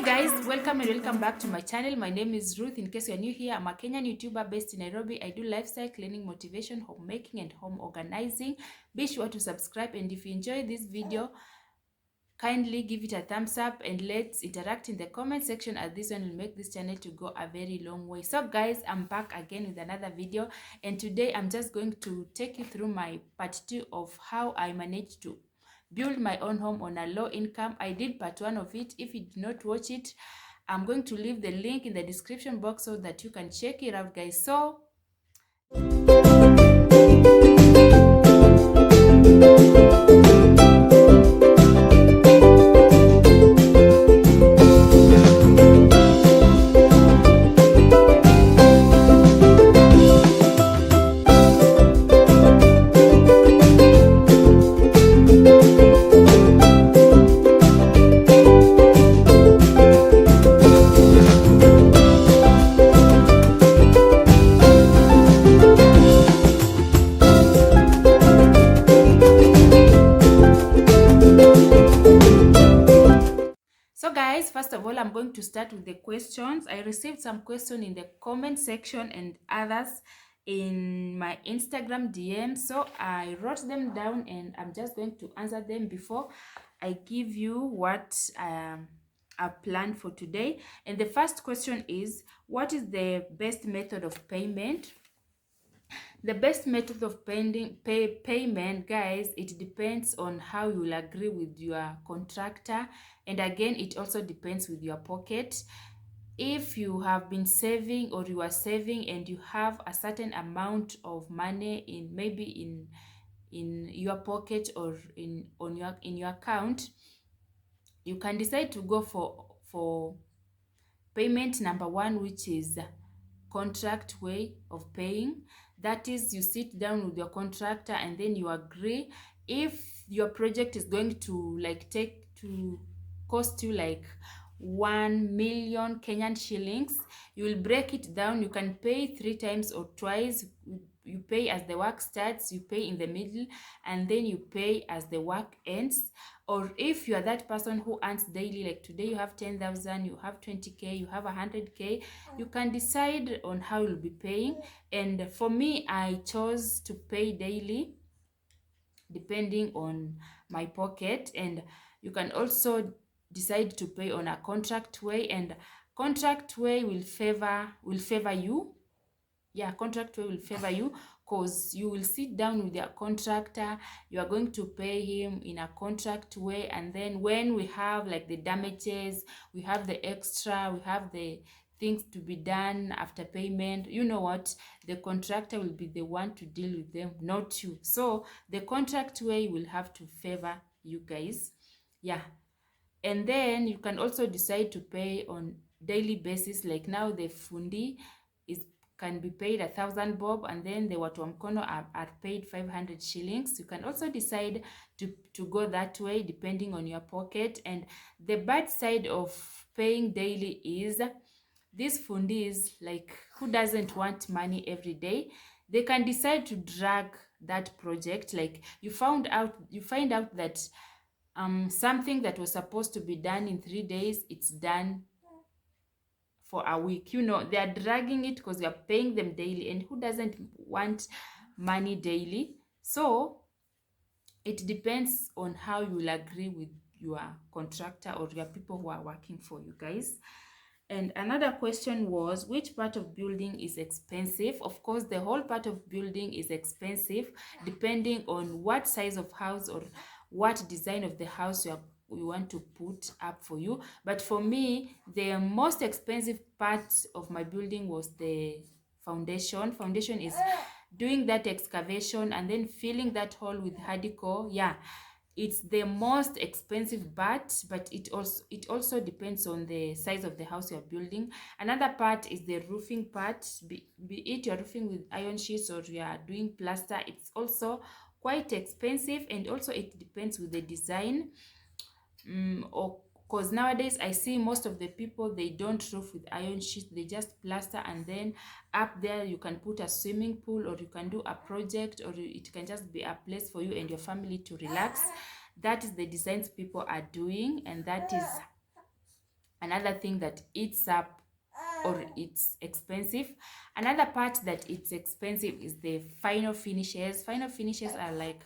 Hi guys, welcome and welcome back to my channel. My name is Ruth. In case you're new here, I'm a Kenyan YouTuber based in Nairobi. I do lifestyle, cleaning, motivation, homemaking and home organizing. Be sure to subscribe, and if you enjoy this video, kindly give it a thumbs up and let's interact in the comment section, as this one will make this channel to go a very long way. So guys, I'm back again with another video, and today I'm just going to take you through my part 2 of how I managed to build my own home on a low income. I did part 1 of it. If you did not watch it, I'm going to leave the link in the description box so that you can check it out, guys. So guys, first of all, I'm going to start with the questions. I received some questions in the comment section and others in my Instagram DM. So I wrote them down and I'm just going to answer them before I give you what I planned for today. And the first question is, what is the best method of payment? The best method of payment, guys, it depends on how you'll agree with your contractor, and again, it also depends with your pocket. If you have been saving, or you are saving and you have a certain amount of money in maybe in your pocket or in your account, you can decide to go for payment number 1, which is contract way of paying. That is, you sit down with your contractor and then you agree. If your project is going to cost you like 1 million Kenyan shillings, you will break it down. You can pay 3 times or twice. You pay as the work starts, you pay in the middle, and then you pay as the work ends. Or if you are that person who earns daily, like today you have 10,000, you have 20k, you have 100k, you can decide on how you'll be paying. And for me, I chose to pay daily depending on my pocket. And you can also decide to pay on a contract way, and contract way will favor you. Yeah, contract way will favor you, because you will sit down with your contractor. You are going to pay him in a contract way, and then when we have like the damages, we have the extra, we have the things to be done after payment, you know what, the contractor will be the one to deal with them, not you. So the contract way will have to favor you guys. Yeah. And then you can also decide to pay on daily basis. Like now the fundi is can be paid 1,000 bob, and then the watu wa mkono are paid 500 shillings. You can also decide to go that way depending on your pocket. And the bad side of paying daily is these fundis, like, who doesn't want money every day? They can decide to drag that project. Like you find out that something that was supposed to be done in 3 days, it's done for a week. You know, they are dragging it because you are paying them daily, and who doesn't want money daily? So it depends on how you will agree with your contractor or your people who are working for you guys. And another question was, which part of building is expensive? Of course, the whole part of building is expensive depending on what size of house or what design of the house you want to put up for you. But for me, the most expensive part of my building was the foundation. Foundation is doing that excavation and then filling that hole with hardcore. Yeah, it's the most expensive part, but it also depends on the size of the house you're building. Another part is the roofing part. Be it you're roofing with iron sheets or you are doing plaster, it's also quite expensive. And also it depends with the design. Or because nowadays I see most of the people, they don't roof with iron sheets, they just plaster, and then up there you can put a swimming pool, or you can do a project, or it can just be a place for you and your family to relax. That is the designs people are doing, and that is another thing that eats up or it's expensive. Another part that it's expensive is the final finishes. Final finishes are like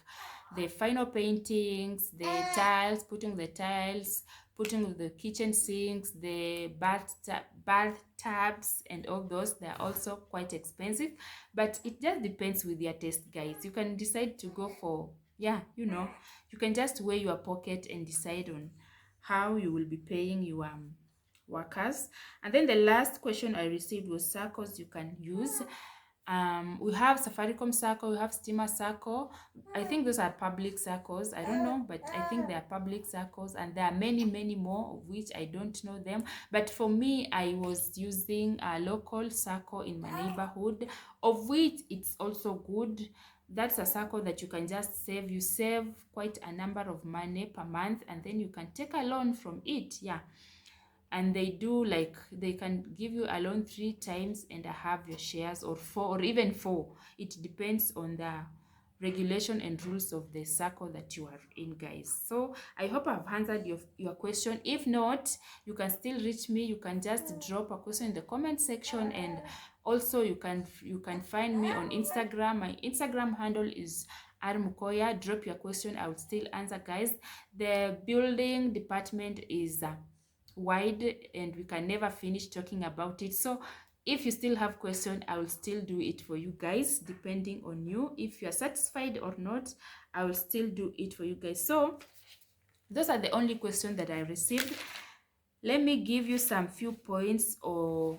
the final paintings, the tiles, putting the tiles, putting the kitchen sinks, the bathtubs, and all those. They're also quite expensive, but it just depends with your taste, guys. You can decide to go for, yeah, you can just weigh your pocket and decide on how you will be paying your workers. And then the last question I received was circles you can use. We have Safaricom Circle, we have Steamer Circle. I think those are public circles. I don't know, but I think they are public circles, and there are many more of which I don't know them. But for me, I was using a local circle in my neighborhood, of which it's also good. That's a circle that you can just save. You save quite a number of money per month, and then you can take a loan from it. Yeah, and they do, like, they can give you a loan 3 times and have your shares, or 4, or even 4. It depends on the regulation and rules of the circle that you are in, guys. So I hope I've answered your question. If not, you can still reach me. You can just drop a question in the comment section, and also you can find me on Instagram. My Instagram handle is Armukoya. Drop your question, I will still answer, guys. The building department is wide, and we can never finish talking about it. So if you still have question, I will still do it for you guys, depending on you. If you are satisfied or not, I will still do it for you guys. So those are the only questions that I received. Let me give you some few points or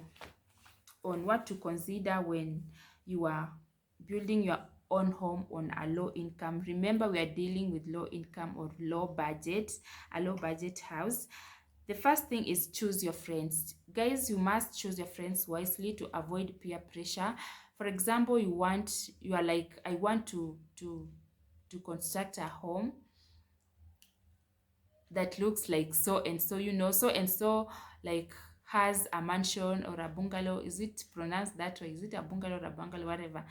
on what to consider when you are building your own home on a low income. Remember, we are dealing with low income or low budget, a low budget house. The first thing is choose your friends. Guys, you must choose your friends wisely to avoid peer pressure. For example, you are like, I want to construct a home that looks like so and so, so and so, like, has a mansion or a bungalow. Is it pronounced that way? Is it a bungalow or a bungalow, whatever?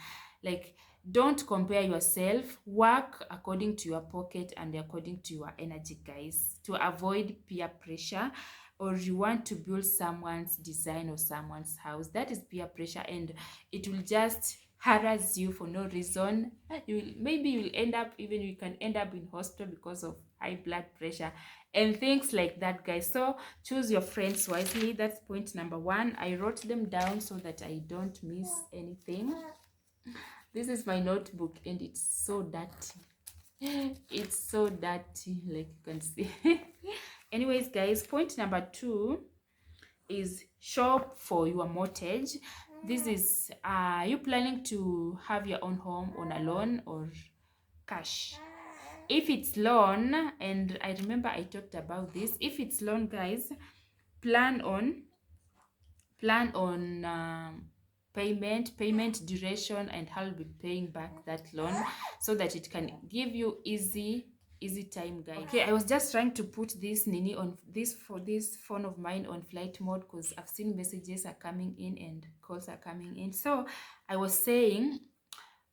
Like, don't compare yourself. Work according to your pocket and according to your energy, guys, to avoid peer pressure. Or you want to build someone's design or someone's house, that is peer pressure, and it will just harass you for no reason. Maybe you'll end up, even you can end up in hospital because of high blood pressure and things like that, guys. So choose your friends wisely. That's point number 1. I wrote them down so that I don't miss anything. This is my notebook, and it's so dirty. It's so dirty, like you can see. Anyways, guys, point number 2 is shop for your mortgage. This is, you planning to have your own home on a loan or cash? If it's loan, and I remember I talked about this, if it's loan, guys, plan on payment duration, and how you'll be paying back that loan, so that it can give you easy time, guys. Okay, I was just trying to put this Nini on this phone of mine on flight mode, because I've seen messages are coming in and calls are coming in. So I was saying,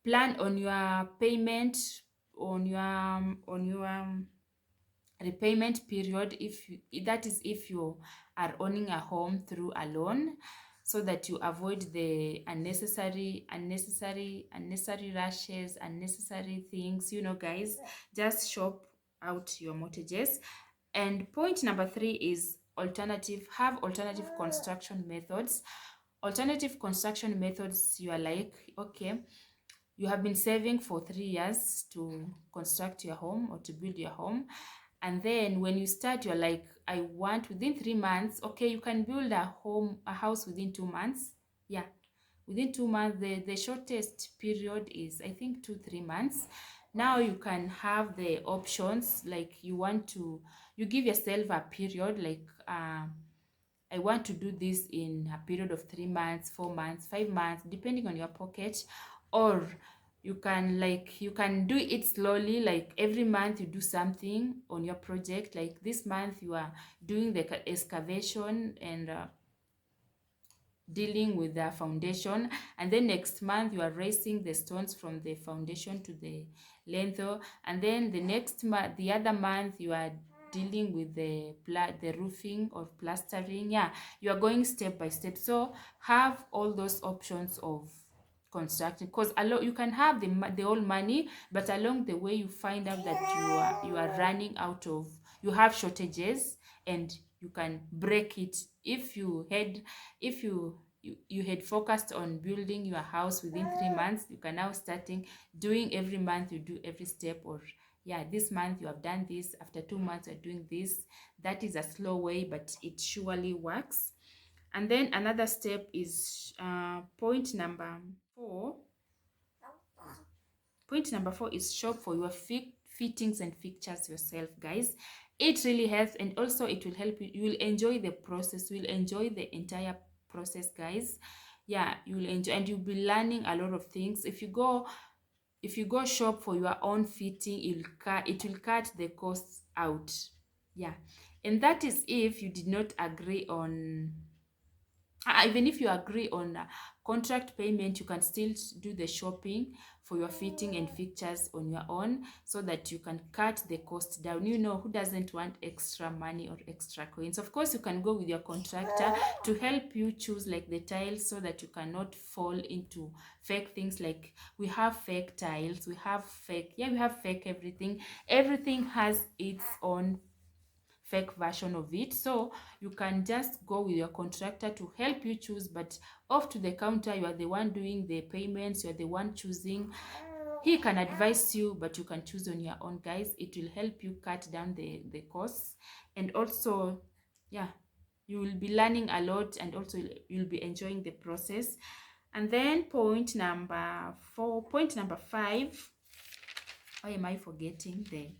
plan on your payment, on your repayment period, that is if you are owning a home through a loan, so that you avoid the unnecessary rushes, unnecessary things, guys. Just shop out your mortgages. And point number 3 is have alternative construction methods. Alternative construction methods, you are like, okay, you have been saving for 3 years to construct your home or to build your home, and then when you start, you're like, I want within 3 months. Okay, you can build a house within 2 months. Yeah, within 2 months. The shortest period is, I think, 2-3 months. Now you can have the options, like, you give yourself a period, like, I want to do this in a period of 3 months, 4 months, 5 months, depending on your pocket. Or you can do it slowly, like every month you do something on your project. Like this month you are doing the excavation and dealing with the foundation, and then next month you are raising the stones from the foundation to the lintel, and then the other month you are dealing with the roofing or plastering. Yeah, you are going step by step. So have all those options of constructing, because you can have the whole money, but along the way you find out that you are running out of, you have shortages, and you can break it. If you had focused on building your house within 3 months, you can now starting doing every month, you do every step, or yeah, this month you have done this, after 2 months you're doing this. That is a slow way, but it surely works. And then another step is point number 4. Point number 4 is shop for your fittings and fixtures yourself, guys. It really helps, and also it will help you. You will enjoy the process. You will enjoy the entire process, guys. Yeah, you will enjoy, and you'll be learning a lot of things. If you go shop for your own fitting, it will cut the costs out. Yeah, and that is if you did not agree on, even if you agree on contract payment, you can still do the shopping for your fitting and fixtures on your own, so that you can cut the cost down. Who doesn't want extra money or extra coins? Of course, you can go with your contractor to help you choose like the tiles, so that you cannot fall into fake things. Like we have fake tiles, we have fake everything has its own fake version of it. So you can just go with your contractor to help you choose, but off to the counter, you are the one doing the payments, you are the one choosing. He can advise you, but you can choose on your own, guys. It will help you cut down the costs, and also, yeah, you will be learning a lot, and also you'll be enjoying the process. And then point number 5, why am I forgetting the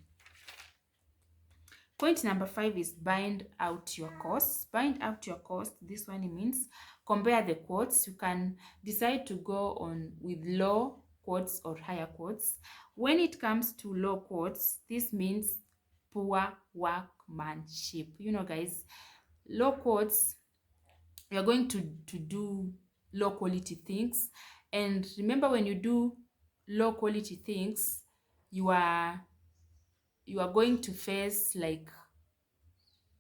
point number 5 is bind out your costs. Bind out your costs. This one, it means compare the quotes. You can decide to go on with low quotes or higher quotes. When it comes to low quotes, this means poor workmanship. Guys, low quotes, you're going to do low quality things. And remember, when you do low quality things, you are going to face like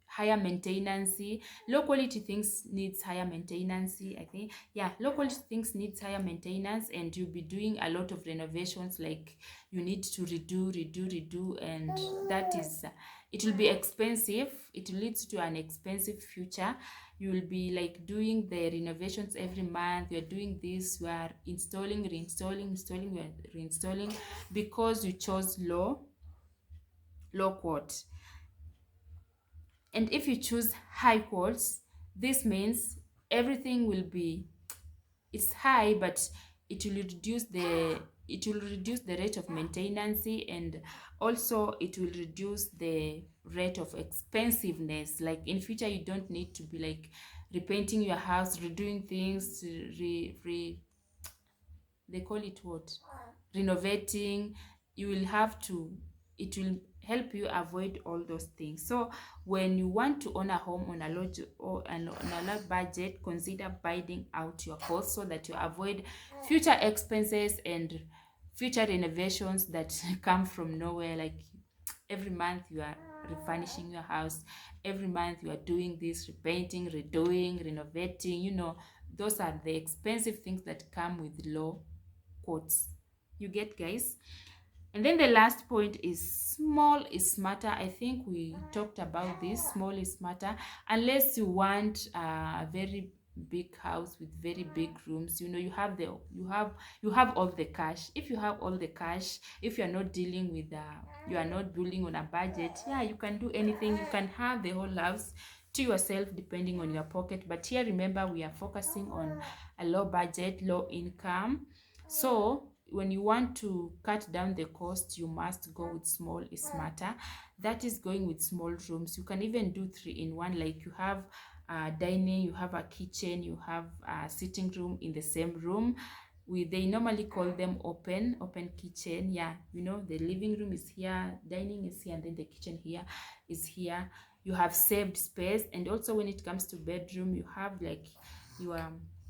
higher maintenance. Low quality things needs higher maintenance, I think. Yeah, low quality things needs higher maintenance, and you'll be doing a lot of renovations. Like you need to redo, and that is it will be expensive. It leads to an expensive future. You will be like doing the renovations every month. You're doing this, you are installing, reinstalling, you are reinstalling, because you chose low quote. And if you choose high quotes, this means everything will be, it's high, but it will reduce the rate of maintenance, and also it will reduce the rate of expensiveness. Like in future, you don't need to be like repainting your house, redoing things, they call it what, renovating. You will have to, it will help you avoid all those things. So when you want to own a home on a large or on a large budget, consider buying out your costs, so that you avoid future expenses and future renovations that come from nowhere. Like every month you are refurnishing your house, every month you are doing this, repainting, redoing, renovating. Those are the expensive things that come with low quotes. You get, guys? And then the last point is small is smarter. I think we talked about this. Small is smarter. Unless you want a very big house with very big rooms, you have all the cash. If you have all the cash, if you're not dealing with you are not building on a budget, yeah, you can do anything. You can have the whole house to yourself, depending on your pocket. But here, remember, we are focusing on a low budget, low income. So when you want to cut down the cost, you must go with small is smarter. That is going with small rooms. You can even do 3 in 1. Like you have dining, you have a kitchen, you have a sitting room in the same room. They normally call them open kitchen. Yeah, the living room is here, dining is here, and then the kitchen here is here. You have saved space. And also, when it comes to bedroom, you have like your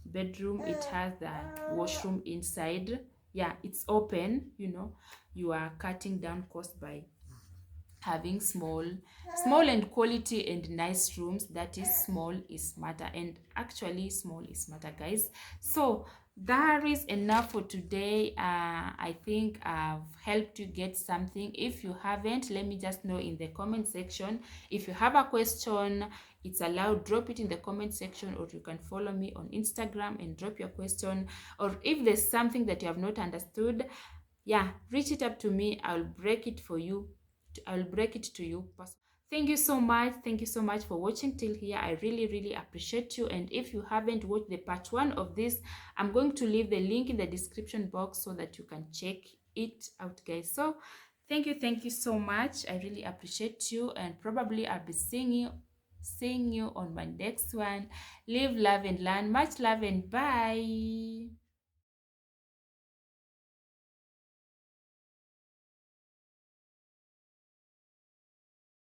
bedroom, it has the washroom inside. Yeah, it's open. You are cutting down cost by having small and quality and nice rooms. That is, small is matter, and actually small is matter, guys. So that is enough for today. I think I've helped you get something. If you haven't, let me just know in the comment section. If you have a question, it's allowed, drop it in the comment section, or you can follow me on Instagram and drop your question. Or if there's something that you have not understood, yeah, reach it up to me. I'll break it for you. I'll break it to you. Thank you so much. Thank you so much for watching till here. I really appreciate you. And if you haven't watched the part 1 of this, I'm going to leave the link in the description box so that you can check it out, guys. So thank you so much. I really appreciate you, and probably I'll be seeing you on my next one. Live, love, and learn. Much love, and bye.